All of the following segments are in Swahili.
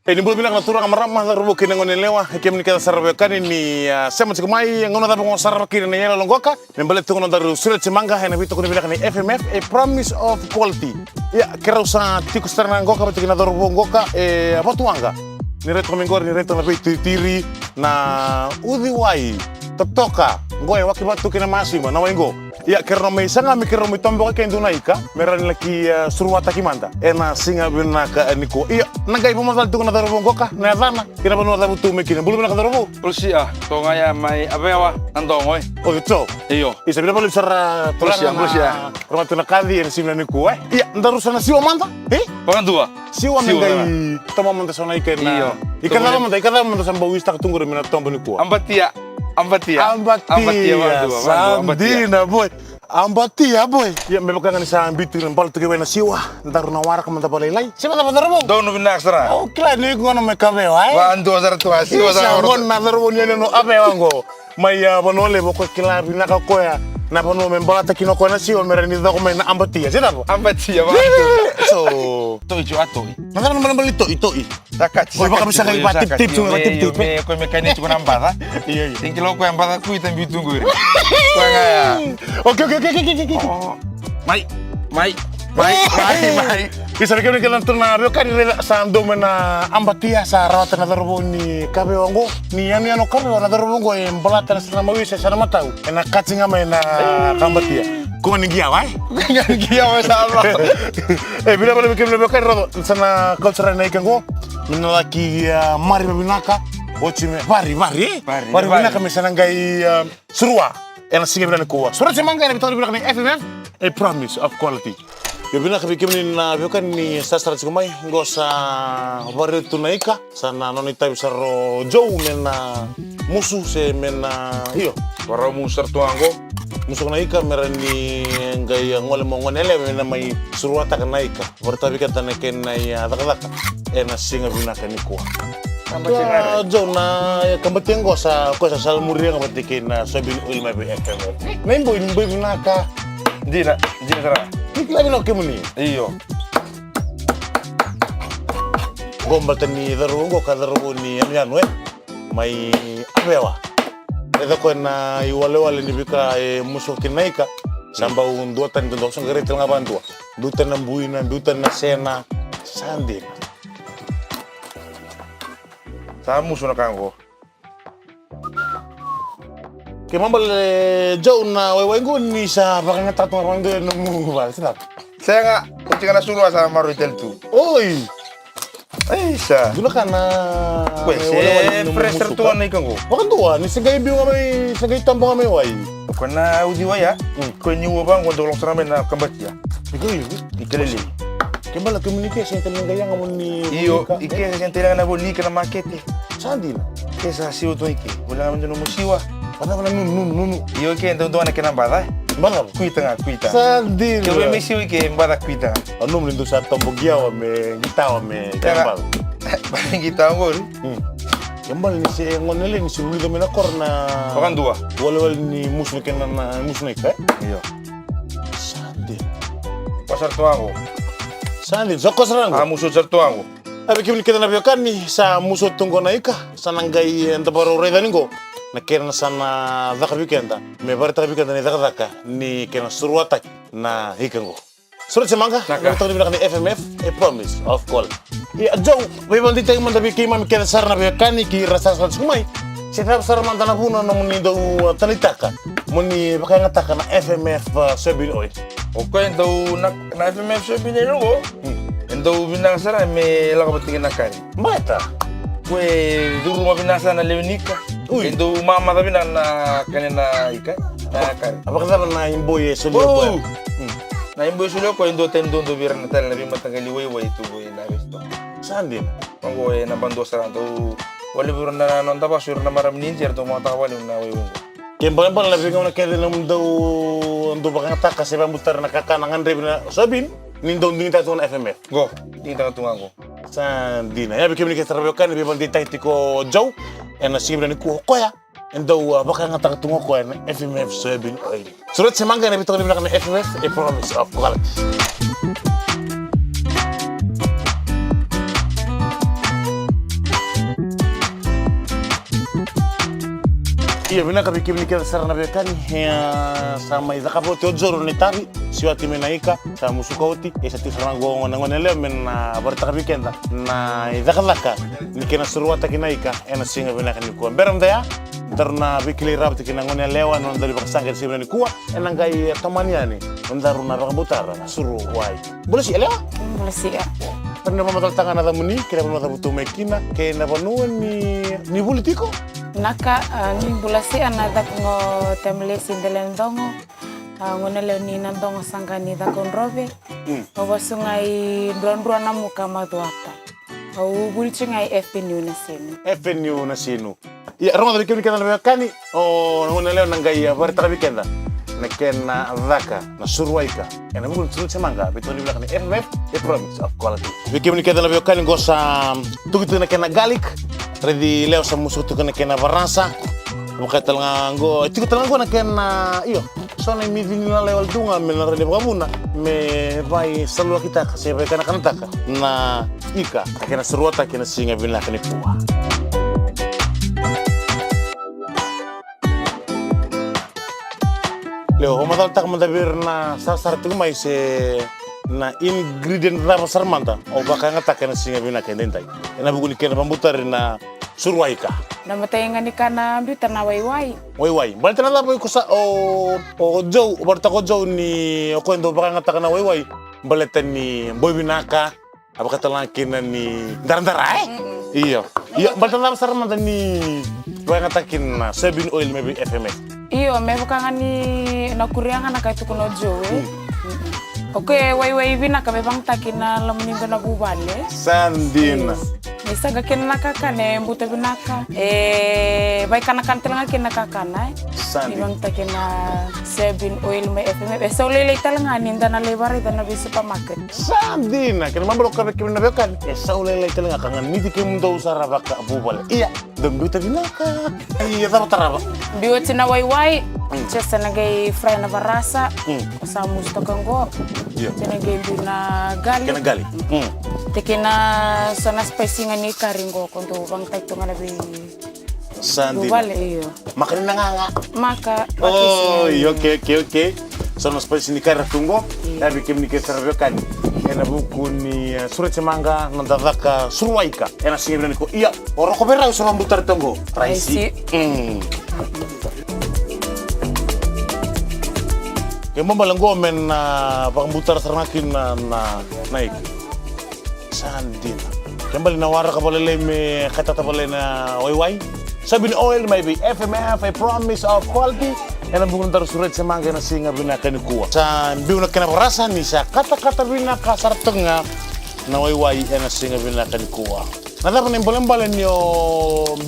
Ini boleh bilang naturang ramah rubo kini ngone lewa hekem ni kita sarbekan ini sema cikumai ngono tapi ngono sarbekin ni yelo longoka membeli tu ngono daru surat cemangga hena bitu kuni bilang ni FMF a promise of quality ya kira usah tikus terna ngoka betu kina daru ngoka apa tuanga ni reto mingor ni reto na bitu tiri na udiwai totoka ngoe wakibatu kina masima na wengo ya kerno me sanga mi kerno mi tombo ka induna ika meran laki suruwata kimanda ena singa binaka eniko iya nagai pumasal tu kana darobo ngoka na dana kina banu da butu me kina bulu na darobo Polisia, to ngaya mai abewa nandongo oh itu iyo isa bila bolu sara Polisia. rumah tuna kali en simna niku iya ndaru sana siwa manda pangandua siwa Siwa mengai toma manda sana ika Iyo. na ika dala manda samba wista tungu mina tombo niku ambatia Sandina boy. Ambatia boy. Ya memang kan sa ambitu nembal tu kena siwa. Ntar na wara kamanta balai. Siapa dapat darbo? dono binaksara Oh, kila ni ngono me kabe wai. wa ando azar tu asiwa Sa za ngon na darbo ni no abe wango. Maya bonole boko kila binaka koya. Na bono membala takino ko na siwa merani dako me na ambatia. Sita bo? ambatia wa So, to ijo atoi nada no bali to ito. takati Boy, baka bisa kayo patip-tip, patip-tip. me ko mekanik ko nambata Iya iya. tingki lo ko ambata ku itam bitunggu ko ngaya Oke. mai Bisa bikin kita tuna bio kan rela sando mena ambatia sa rawat na darbo ni kabe wango ni yani ano kabe wana darbo ngo em balata na sana mawisa sana matau ena katsinga mena ambatia kuma ni gia wai gia wa sama bila bala bikin bio kan rodo sana culture na ikango mena laki mari binaka ochime mari binaka mesana ngai surua ena singa bila kuwa sura semanga ena bitori bila ni FMF a promise of quality. Ya bina kabikim ni na biokan ni sastra cikumai ngosa baru tunaika sana nonita bisa ro jauh mena musuh se mena iyo waro musar tuango musuh naika merani ngai ngole mongonele mena mai suruata naika bertabi kata neken na ya daka ena singa bina kanikuwa jauh na kambati ngosa kosa sal muria ngabatikin na sobin ulma BFM nembo bina ka dina tara Ikla bino kemuni iyo gomba tani darugo ka darugo ni amiano mai abewa eda ko na iwale ni bika muso kinaika samba un dua tan do song gere tel ngabantua duta na buina duta na sena sandi samu suna kango ke mambal jauh na wewengu ni sa bakanga tatu ngabang de nemu bal sedap saya nggak kucing anak suruh sama maru hotel tu oi Isa dulu kana Weh, fresh tuan ni kango bakan tua ni segay biu ngamay segay tampong ngamay wai Kena uji waya ko nyuwa bang untuk long sana na kambatia Ikaw ikelele Kembali communication telang gaya ngamun ni iyo ike sa kentela na boli kana makete Sandi na. esa siwa to ike wala naman no musiwa Pana nunu. iyo ke ento na kana bada Bala. kuita Sandi. ke we mesiwa ike bada kuita Anu mlindu sa tombogia wa me gitawa me kembal. bang kita ngol Kembal ni si ngonele ni si mlindu me na korna. Pakan dua Wala ni musne kena na musne ka. iyo Sandi. pasar tuango Sandi sokos rango. musuh tuango Abi kimi kita na biokan ni sa muso tunggo na ika sa nangai enta baro reda ningo. Na kena sana daka bikenda. Me barita bikenda ni daka ni kena suruata na hikango. Surat semangka, Naka. kita bilang ni FMF, a promise of call. Ya jauh, bebal di tayo man dabi kima mi kena sarna biokan ni ki rasa sal sumai. Setiap sarna tana puna na muni do talitaka. Muni bakay ngataka na FMF sebin oy. Oke, ento na FMF so binero go. Ento binasara me la kabatingin na kari. Mata. Kue dulu mah binasa na lewenika. Ui. Ento mama tapi na kanina ika na kari. Apa kata na imboy sulyo Oh. ko. Na imbo sulo ko endo tendo do bira na tal na bi matagali way tu boy na resto. Sandi. Mango na bando sara to wala biro na non tapa sur na maram ninjer to mata wali na way. Kembali na bingaw na kaya nung daw ando bakay ngataka sa butar na kakanangan rin na sabin. Nindo nita to na FMF. Go, di tanga tungango. Sandi na. Ya bikin ni kita rabikan ni bibal di tayo tiko jaw. En nasigim na ni kuho ko ya. Endo bakay ngataka tungo ko na FMF sabin oy. Surat semangga na bitong ni bilang na FMF, a promise of quality. Iya benar kami kini kita sarana bekani ya sama ida kapo te ojoro ni tari siwati menaika sa musukauti esa ti sarana go ngone leo men barta kami kenda na ida kalaka ni kena suruata kinaika ena singa benar kani kuan beram daya darna bikili rabti kina ngone lewa non dari bakasanga si ni kuwa ena ngai tomaniani ondaru na rakabutara suru wai boleh si lewa Boleh sih ya. pernah mamatal tangan ada muni kira mamatal butuh mekina kena banuan ni bulitiko Naka ni bulasi anada ngo temle sindelen dongo. Ngone le ni nandongo sangka ni da konrobe. Bawa sungai dron-dron namu kama duata. Au bulci ngai FNU na sini. FNU na sinu. Ya, rongo dari kini kita lebih kani. Oh, ngone leo nangai ya bar tara weekend. Nakena dhaka na surwaika. Ena mungkin sulit semangka. Betul di belakang FMF. Promise of quality. Kini kita lebih kani gosa tugitu nakena galik. Ready leo sa musuh tu kena baransa. Makanya talanggo, itu talanggo nakena iyo. So na midin na lewal dunga mena ready kamuna. Me vai salwa kita kasi vai kana taka na ika nakena surwata kena singa bila kani puwa. Leo homadal tak mandabir na sar tu mai se na ingredient raba sarmanta o baka ngata kena singa bila kani dentai. Ena buguni kena pambutar na surwaika. Nama tayangan ni kana ambil tanah wai-wai. Wai-wai. Balik na lang ko sa o Joe, barta ko Joe ni o kwento baka ngata kana wai-wai. Balik ni Boy Binaka, apa kata lang kina ni Darandara Iya. Iya, balik na lang sarman ni baka ngata kina Sabin Oil maybe FMS. Iyo, me bukangan ni nakuriangan na kahit kuno Joe. Oke, wai-wai binaka me bang takina lamunin na bubale. Sandina. Isa gakin nakakane buta binaka. Baik kanakan telang akin nakakana. Sandi. Ibang takina Sabin Oil may FMF. So lilay talangan ninda na lebar ida na bi supermarket. Sandina. Kena mambalo ka kami nabekan. Sa ulay talaga kangan niti kim daw sa rabaka bubal. Iya, damdu ta binaka. Iya ta taraba. Biyo tina wai-wai. Cesa nagay fry na barasa. Sa musto kanggo. Iya. Tina gay na gali. Kena gali. Tekina sana spicy nga ni karingo kunto bang tayo nga nabi Sandina. bubale iyo. Makan na nga. Maka Oh, okay. Sono spesi ni kara tungo, tapi kim ni kesar bekan. Ena buku ni surat semangga nandadaka surwaika. Ena singa ni ko iya, oro ko bera usah butar tungo. Raisi. Kemo balanggo men bang butar sarnakin na naik. Sandina. Kembali nawara ka balele me kata ta balena wai. Sabin Oil maybe FMF, a promise of quality. Ena bukan taruh surat semangga na singa binaka ni kuwa. Sa biuna kena perasa ni sa kata-kata binaka sar tengah na wai ena singa binaka ni kuwa. Nada pa nimbolen-bolen yo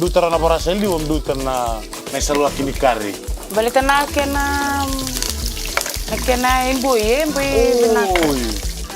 biutara na perasa ili o biutara na salwa kini kari. balita na kena imboy binaka.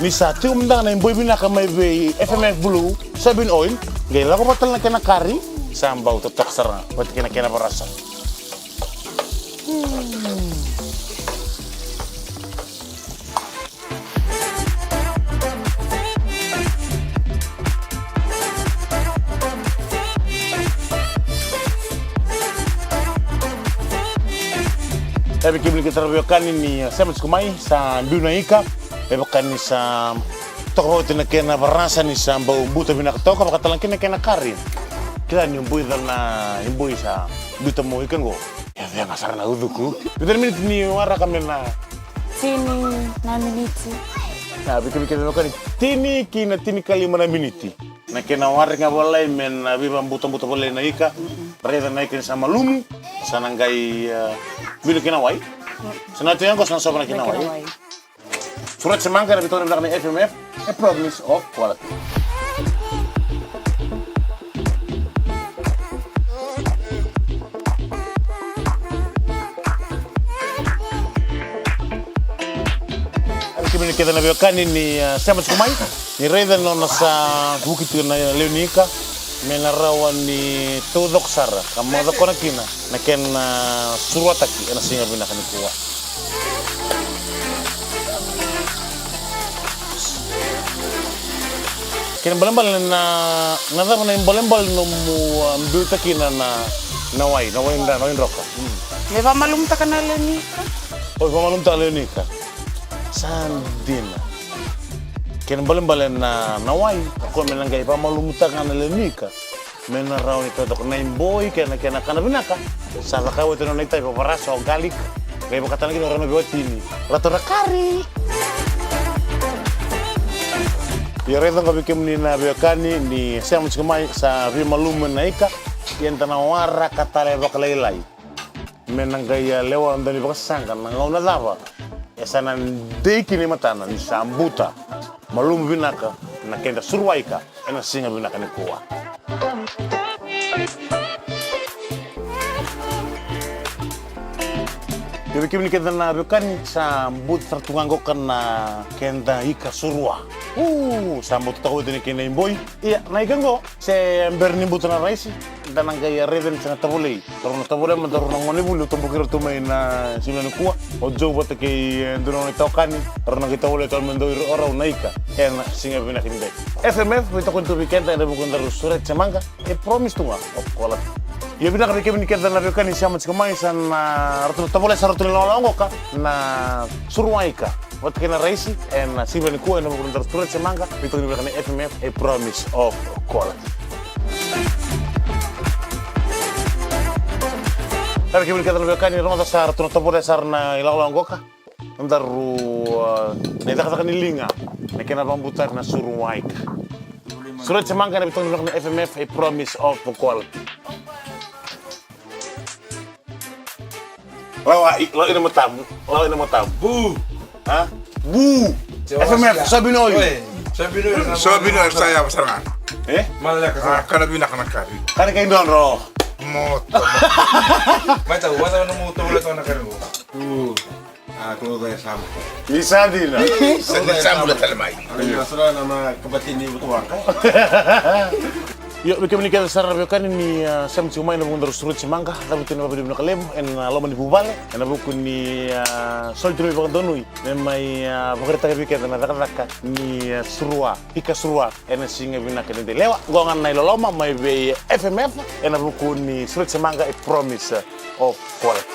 Ni sa tium na imboy binaka maybe FMF Blue, Sabin Oil. Gaya ko patal na kena kari. Sambaw tutok sarang, pati kena perasa. Tapi kibli kita rebukan ini sama sekumai sa Dunaika, rebukan ini sa toko itu nak kena perasa ni sa bau buta bina toko apa kata langkina kena karin. Kita nyumbui na nyumbui sa buta mo ikan go. Ya ngasar na uduku. Kita minit ni wara kami na. Sini na miniti. Nah, bikin rebukan ini tini kali mana miniti. Na kena wara nga boleh men bibang buta boleh na ika. Reda naikin sama lumu sana ngai bilu kena wai. Sana tu yang kau sana sopan kena wai. Surat semangka dari tahun belakang FMF, a promise of quality. Kami kita nabiakan ini sama sekumai. Ni reda nona sa bukit na Leonika. Menarawan ni tudok sara kamoda ko na kina na ken surwataki na singa binaka ni kuwa. Ken balambal na nada na balambal no mu ambutaki na Nawai ndoka. Leva malum takana lenika. Oi, pamalum ta leonika. Sandina. Ken balen na nawai, ko menangai pamalum takana leonika. Mena raw ito to na imboy kena kana binaka. Sa kawo ito na itay paparaso ang galik. Kaya makatan lagi orang biwat ini. Rato rakari. Ya reto kami kemni na biakani ni saya mcikamai sa vi malum naika yang tanawara katale bakalai. Menanggaya lewa ndani bakasanga nangauna lava. Esana deki ni matana ni sambuta. Malum binaka na kenda surwaika ena singa binaka ni kuwa. Jadi kini kita na bukan sambut tertunganggokan na kenda ika surwa. Sambut tahu ini kena imboy. Iya, naik go. Se bernimbu na raisi. Dan gaya reden sana tabulei. Karena tabulei mendaru nangoni bulu tumbukir tumai na silan kuah. Ojo buat ke dono itokani. Karena kita boleh kalau mendoir orang naika. Kena singa bina kini. FMF kita kuntu weekend ada bukan daru surat semangka. Promise tunga. Okola. Ya bina kami kini kita na bukan siamat sekamai sana. Ratu tabulei saratu lalongo ka na surwaika. Wat kena raisi en siban kuah na bukan daru surat semangka. Itu ni bukan FMF. A promise of quality. Tapi kami kita lebih kan rumah dasar turun tempur dasar na ilang goka. Ndaru neta kata kanilinga. Nekena rambutan na surwaik. Surat semangka na bitong na FMF a promise of quality. Lawa ini matam. Bu. Hah? Bu. FMF Sabinoy. Sabinoy saya pasangan. Malah ka. Kana binakari. Kan kain don ro. Moto. Mata wasa na mo tulo to na karo. Kalau saya sama. Bisa dina. Saya sama udah telemai. Nasra nama kebatini butuan. Yo, kami kita sarap kan ini sam cuma ini bukan terus semangka, tapi tu nabi bina kalem, en lama di bubale, en bukan ni sol tu bukan donui, memai bukan kita kita na raka ni surua, ika surua, en singa bina kene de lewa, gongan nai loloma mai be FMF, en bukan ni surat semangka a promise of quality.